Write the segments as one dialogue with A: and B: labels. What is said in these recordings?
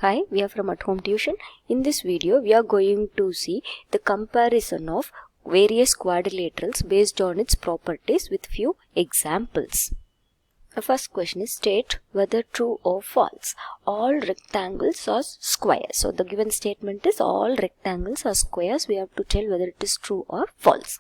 A: Hi, we are from At Home Tuition. In this video, we are going to see the comparison of various quadrilaterals based on its properties with few examples. The first question is state whether true or false. All rectangles are squares. So the given statement is all rectangles are squares. We have to tell whether it is true or false.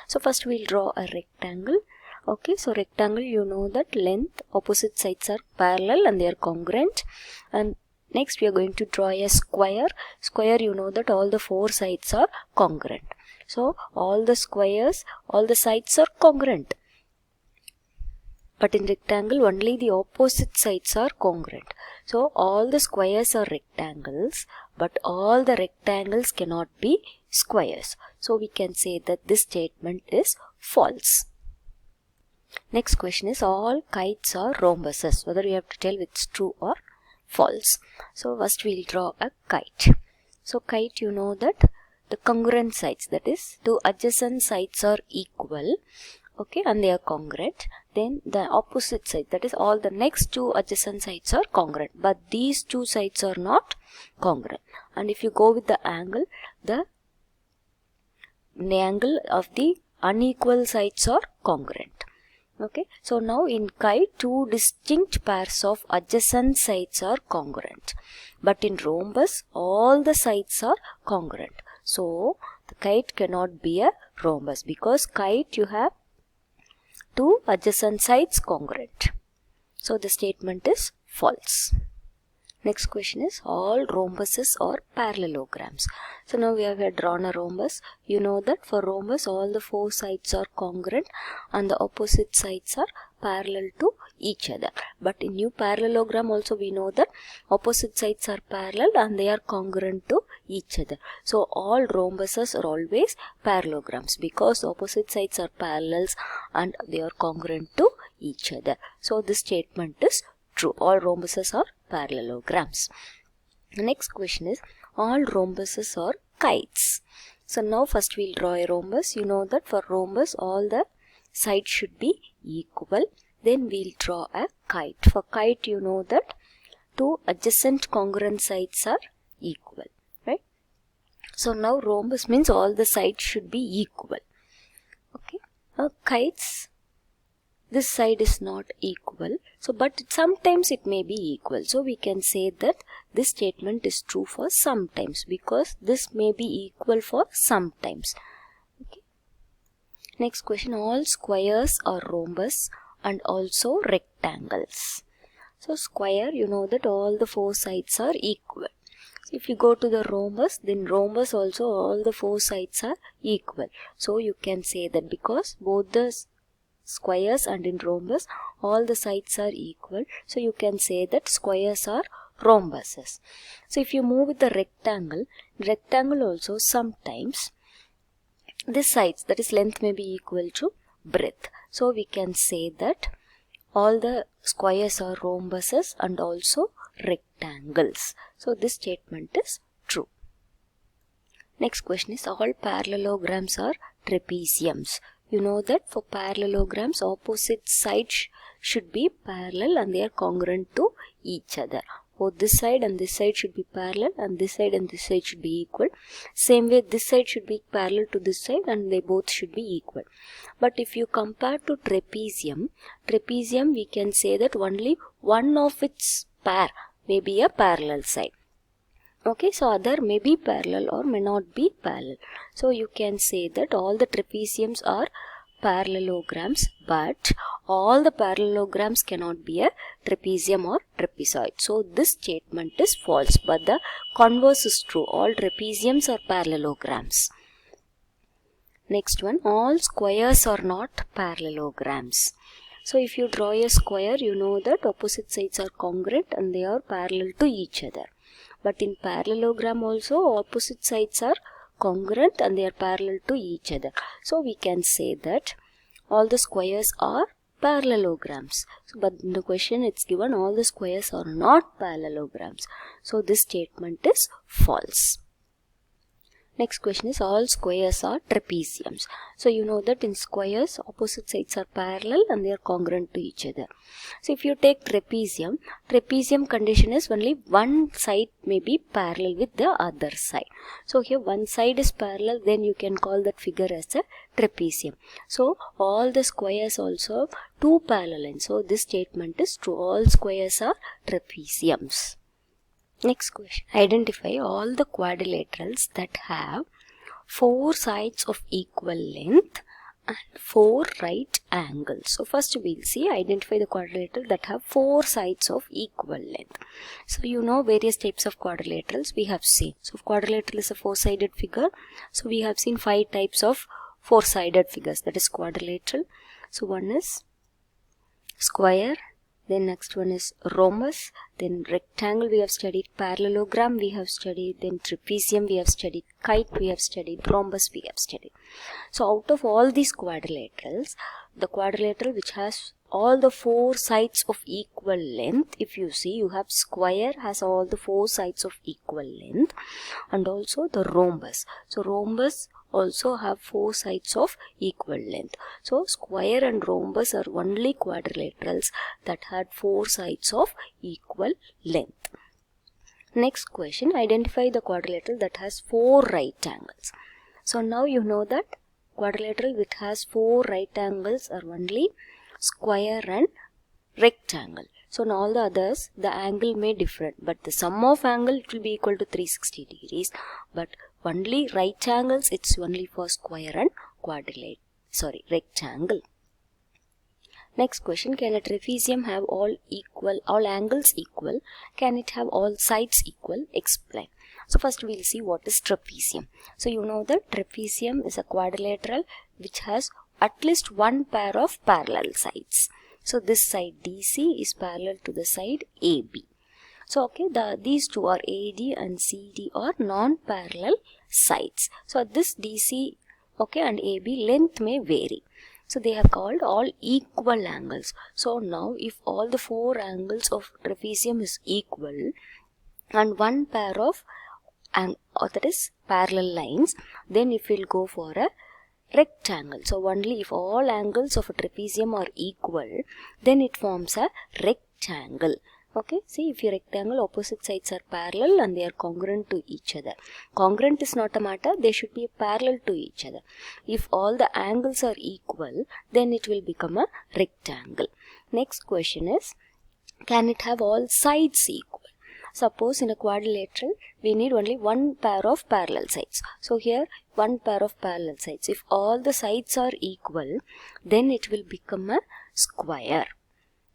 A: So first we'll draw a rectangle. Okay, so rectangle, you know that length, opposite sides are parallel and they are congruent. And next we are going to draw a square. Square, you know that all the four sides are congruent. So all the squares, all the sides are congruent. But in rectangle only the opposite sides are congruent. So all the squares are rectangles, but all the rectangles cannot be squares. So we can say that this statement is false. Next question is all kites are rhombuses. Whether we have to tell it's true or false. So first we'll draw a kite. So kite, you know that the congruent sides, that is two adjacent sides are equal. Okay, and they are congruent. Then the opposite side, that is all the next two adjacent sides are congruent, but these two sides are not congruent. And if you go with the angle of the unequal sides are congruent. Okay, so now in kite, two distinct pairs of adjacent sides are congruent, but in rhombus all the sides are congruent. So the kite cannot be a rhombus because kite you have two adjacent sides congruent. So the statement is false. Next question is all rhombuses are parallelograms. So now we have drawn a rhombus. You know that for rhombus all the four sides are congruent and the opposite sides are parallel to each other. But in new parallelogram also we know that opposite sides are parallel and they are congruent to each other. So all rhombuses are always parallelograms because opposite sides are parallels and they are congruent to each other. So this statement is true. All rhombuses are parallelograms. The next question is all rhombuses are kites. So now first we'll draw a rhombus. You know that for rhombus all the sides should be equal. Then we'll draw a kite. For kite you know that two adjacent congruent sides are equal, right? So now rhombus means all the sides should be equal. Okay. Now kites, this side is not equal, so but sometimes it may be equal. So we can say that this statement is true for sometimes because this may be equal for sometimes. Okay. Next question, all squares are rhombus and also rectangles. So square, you know that all the four sides are equal. So if you go to the rhombus, then rhombus also all the four sides are equal. So you can say that because both the squares and in rhombus all the sides are equal, so you can say that squares are rhombuses. So if you move with the rectangle also sometimes this sides, that is length, may be equal to breadth. So we can say that all the squares are rhombuses and also rectangles. So this statement is true. Next question is all parallelograms are trapeziums. You know that for parallelograms opposite sides should be parallel and they are congruent to each other. Both this side and this side should be parallel and this side and this side should be equal. Same way this side should be parallel to this side and they both should be equal. But if you compare to trapezium we can say that only one of its pair may be a parallel side. Okay, so other may be parallel or may not be parallel. So you can say that all the trapeziums are parallelograms, but all the parallelograms cannot be a trapezium or trapezoid. So this statement is false, but the converse is true. All trapeziums are parallelograms. Next one, all squares are not parallelograms. So if you draw a square, you know that opposite sides are congruent and they are parallel to each other. But in parallelogram also opposite sides are congruent and they are parallel to each other. So we can say that all the squares are parallelograms. So, but in the question it's given all the squares are not parallelograms. So this statement is false. Next question is, all squares are trapeziums. So you know that in squares, opposite sides are parallel and they are congruent to each other. So if you take trapezium, trapezium condition is only one side may be parallel with the other side. So here one side is parallel, then you can call that figure as a trapezium. So all the squares also have two parallel lines. So this statement is true. All squares are trapeziums. Next question. Identify all the quadrilaterals that have 4 sides of equal length and 4 right angles. So first we'll see, identify the quadrilateral that have 4 sides of equal length. So you know various types of quadrilaterals we have seen. So quadrilateral is a 4-sided figure. So we have seen 5 types of 4-sided figures, that is quadrilateral. So one is square, then next one is rhombus, then rectangle we have studied, parallelogram we have studied, then trapezium we have studied, kite we have studied, rhombus we have studied. So out of all these quadrilaterals, the quadrilateral which has all the 4 sides of equal length, if you see, you have square has all the 4 sides of equal length, and also the rhombus. So rhombus also have 4 sides of equal length. So square and rhombus are only quadrilaterals that had 4 sides of equal length. Next question, identify the quadrilateral that has 4 right angles. So now you know that quadrilateral which has 4 right angles are only square and rectangle. So in all the others, the angle may differ, but the sum of angle it will be equal to 360 degrees. But only right angles, it's only for square and rectangle. Next question, can a trapezium have all angles equal? Can it have all sides equal? Explain. So first we'll see what is trapezium. So you know that trapezium is a quadrilateral which has at least one pair of parallel sides. So this side DC is parallel to the side AB. So okay, these two are AD and CD are non-parallel sides. So this DC, okay, and AB length may vary. So they are called all equal angles. So now if all the 4 angles of trapezium is equal and one pair of that is parallel lines, then if we'll go for a rectangle. So only if all angles of a trapezium are equal, then it forms a rectangle. Okay, see, if your rectangle opposite sides are parallel and they are congruent to each other. Congruent is not a matter, they should be parallel to each other. If all the angles are equal, then it will become a rectangle. Next question is, can it have all sides equal? Suppose in a quadrilateral, we need only one pair of parallel sides. So here, one pair of parallel sides. If all the sides are equal, then it will become a square.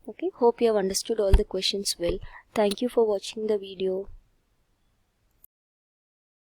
A: Okay, hope you have understood all the questions well. Thank you for watching the video.